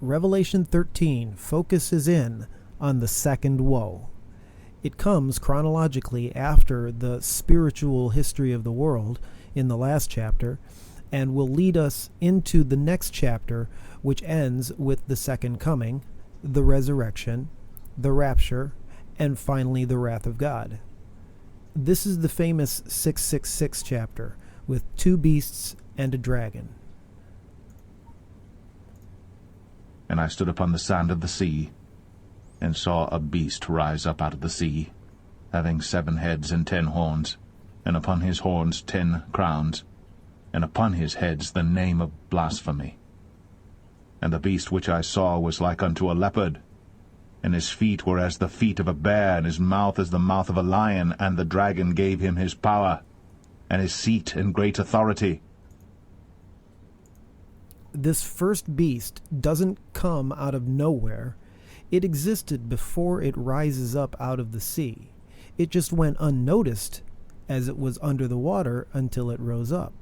Revelation 13 focuses in on the second woe. It comes chronologically after the spiritual history of the world in the last chapter, and will lead us into the next chapter, which ends with the second coming, the resurrection, the rapture, and finally the wrath of God. This is the famous 666 chapter, with 2 beasts and a dragon. And I stood upon the sand of the sea, and saw a beast rise up out of the sea, having 7 heads and 10 horns, and upon his horns 10 crowns, and upon his heads the name of blasphemy. And the beast which I saw was like unto a leopard, and his feet were as the feet of a bear, and his mouth as the mouth of a lion. And the dragon gave him his power, and his seat and great authority. This first beast doesn't come out of nowhere. It existed before it rises up out of the sea. It just went unnoticed as it was under the water until it rose up.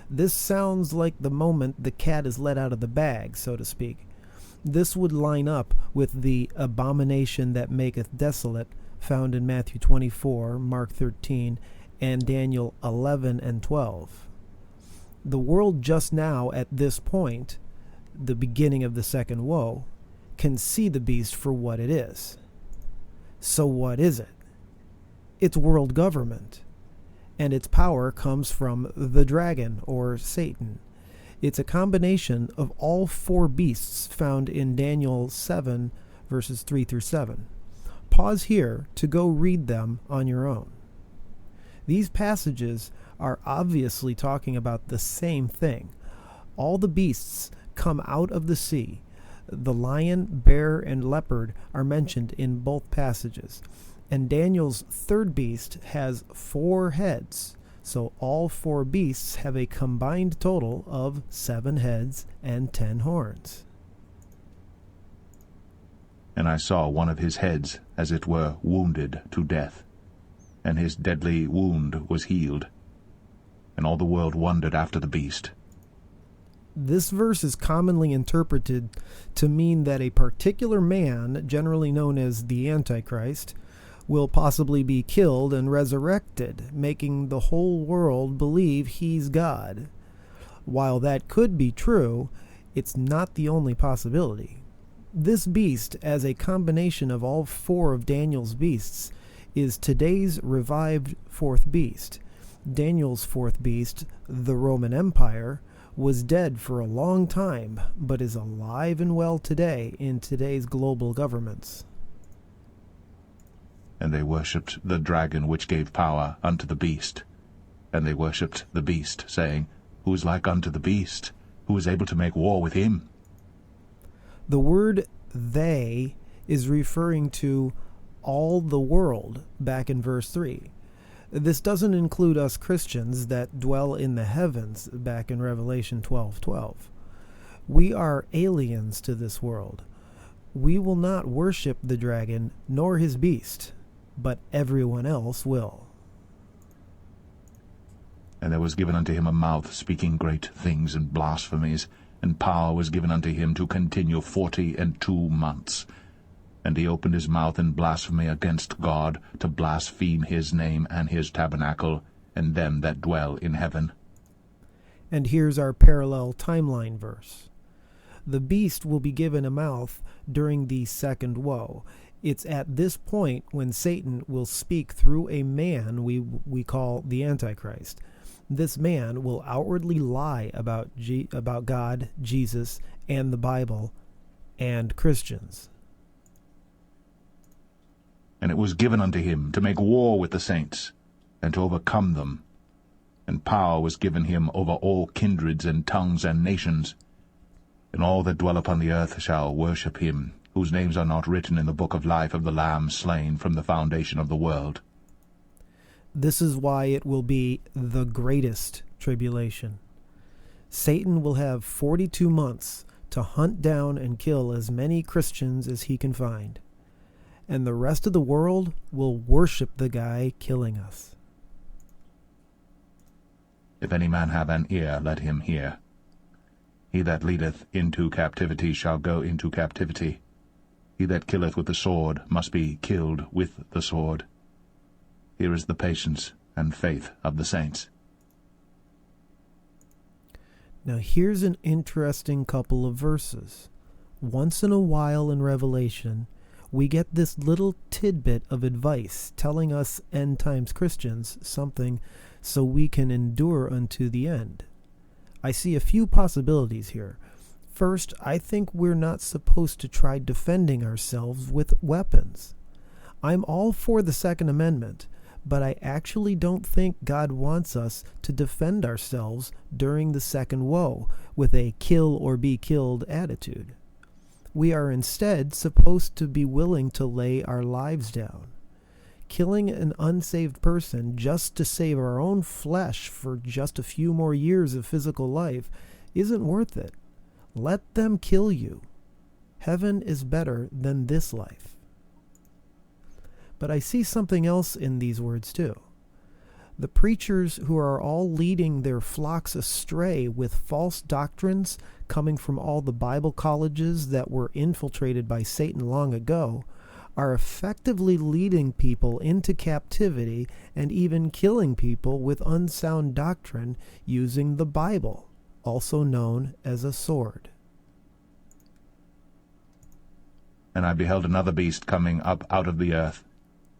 This sounds like the moment the cat is let out of the bag, so to speak. This would line up with the abomination that maketh desolate, found in Matthew 24, Mark 13, and Daniel 11 and 12. The world just now, at this point, the beginning of the second woe, can see the beast for what it is. So what is it? It's world government, and its power comes from the dragon, or Satan. It's a combination of all 4 beasts found in Daniel 7, verses 3 through 7. Pause here to go read them on your own. These passages are obviously talking about the same thing. All the beasts come out of the sea. The lion, bear, and leopard are mentioned in both passages. And Daniel's third beast has 4 heads. So all 4 beasts have a combined total of 7 heads and 10 horns. And I saw one of his heads, as it were, wounded to death, and his deadly wound was healed. And all the world wondered after the beast. This verse is commonly interpreted to mean that a particular man, generally known as the Antichrist, will possibly be killed and resurrected, making the whole world believe he's God. While that could be true, it's not the only possibility. This beast, as a combination of all 4 of Daniel's beasts, is today's revived 4th beast. Daniel's 4th beast, the Roman Empire, was dead for a long time, but is alive and well today in today's global governments. And they worshipped the dragon which gave power unto the beast. And they worshipped the beast, saying, Who is like unto the beast? Who is able to make war with him? The word they is referring to all the world back in verse 3. This doesn't include us Christians that dwell in the heavens back in Revelation 12:12. We are aliens to this world. We will not worship the dragon nor his beast, but everyone else will. And there was given unto him a mouth speaking great things and blasphemies, and power was given unto him to continue 42 months. And he opened his mouth in blasphemy against God, to blaspheme his name and his tabernacle, and them that dwell in heaven. And here's our parallel timeline verse. The beast will be given a mouth during the second woe. It's at this point when Satan will speak through a man we call the Antichrist. This man will outwardly lie about God, Jesus, and the Bible, and Christians. And it was given unto him to make war with the saints, and to overcome them. And power was given him over all kindreds and tongues and nations. And all that dwell upon the earth shall worship him, whose names are not written in the book of life of the Lamb slain from the foundation of the world. This is why it will be the greatest tribulation. Satan will have 42 months to hunt down and kill as many Christians as he can find. And the rest of the world will worship the guy killing us. If any man have an ear, let him hear. He that leadeth into captivity shall go into captivity. He that killeth with the sword must be killed with the sword. Here is the patience and faith of the saints. Now here's an interesting couple of verses. Once in a while in Revelation, we get this little tidbit of advice telling us end times Christians something so we can endure unto the end. I see a few possibilities here. First, I think we're not supposed to try defending ourselves with weapons. I'm all for the Second Amendment, but I actually don't think God wants us to defend ourselves during the second woe with a kill or be killed attitude. We are instead supposed to be willing to lay our lives down. Killing an unsaved person just to save our own flesh for just a few more years of physical life isn't worth it. Let them kill you. Heaven is better than this life. But I see something else in these words too. The preachers who are all leading their flocks astray with false doctrines coming from all the Bible colleges that were infiltrated by Satan long ago are effectively leading people into captivity and even killing people with unsound doctrine using the Bible, also known as a sword. And I beheld another beast coming up out of the earth,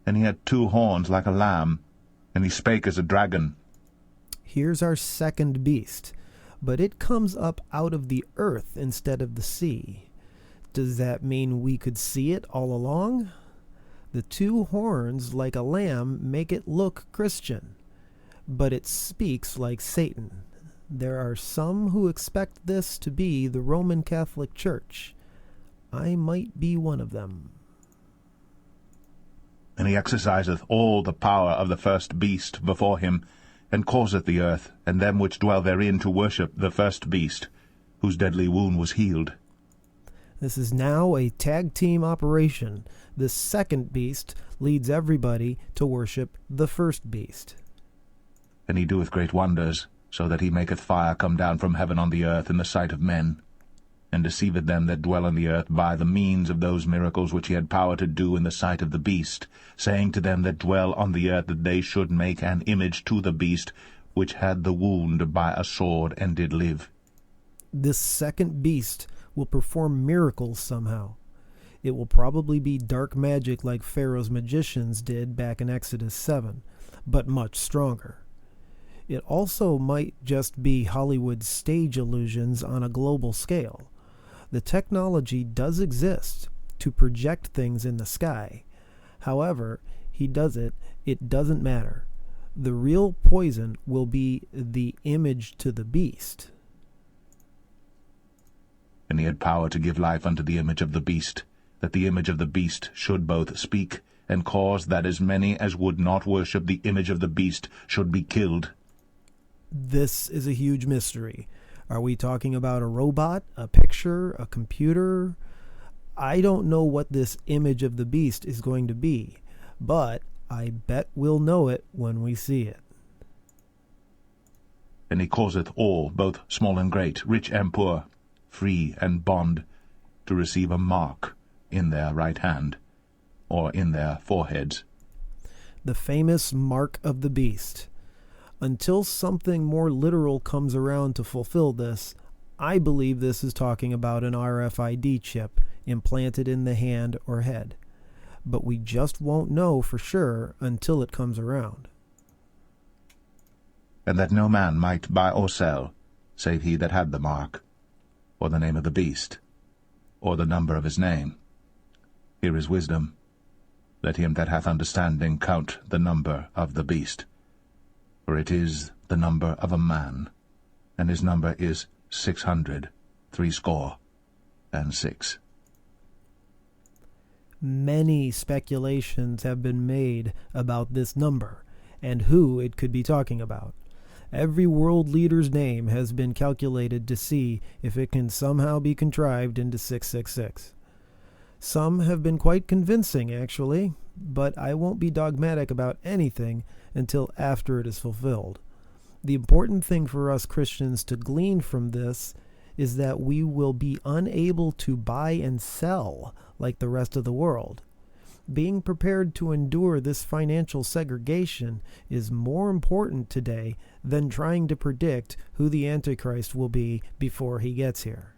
and he had 2 horns like a lamb, and he spake as a dragon. Here's our second beast, but it comes up out of the earth instead of the sea. Does that mean we could see it all along? The 2 horns like a lamb make it look Christian, but it speaks like Satan. There are some who expect this to be the Roman Catholic Church. I might be one of them. And he exerciseth all the power of the first beast before him, and causeth the earth, and them which dwell therein, to worship the first beast, whose deadly wound was healed. This is now a tag team operation. This second beast leads everybody to worship the first beast. And he doeth great wonders, so that he maketh fire come down from heaven on the earth in the sight of men, and deceiveth them that dwell on the earth by the means of those miracles which he had power to do in the sight of the beast, saying to them that dwell on the earth that they should make an image to the beast, which had the wound by a sword, and did live. This second beast will perform miracles somehow. It will probably be dark magic like Pharaoh's magicians did back in Exodus 7, but much stronger. It also might just be Hollywood's stage illusions on a global scale. The technology does exist to project things in the sky. However he does it, it doesn't matter. The real poison will be the image to the beast. And he had power to give life unto the image of the beast, that the image of the beast should both speak, and cause that as many as would not worship the image of the beast should be killed. This is a huge mystery. Are we talking about a robot, a picture, a computer? I don't know what this image of the beast is going to be, but I bet we'll know it when we see it. And he causeth all, both small and great, rich and poor, free and bond, to receive a mark in their right hand, or in their foreheads. The famous mark of the beast. Until something more literal comes around to fulfill this, I believe this is talking about an RFID chip implanted in the hand or head. But we just won't know for sure until it comes around. And that no man might buy or sell, save he that had the mark, or the name of the beast, or the number of his name. Here is wisdom. Let him that hath understanding count the number of the beast. For it is the number of a man, and his number is 666. Many speculations have been made about this number, and who it could be talking about. Every world leader's name has been calculated to see if it can somehow be contrived into 666. Some have been quite convincing, actually, but I won't be dogmatic about anything until after it is fulfilled. The important thing for us Christians to glean from this is that we will be unable to buy and sell like the rest of the world. Being prepared to endure this financial segregation is more important today than trying to predict who the Antichrist will be before he gets here.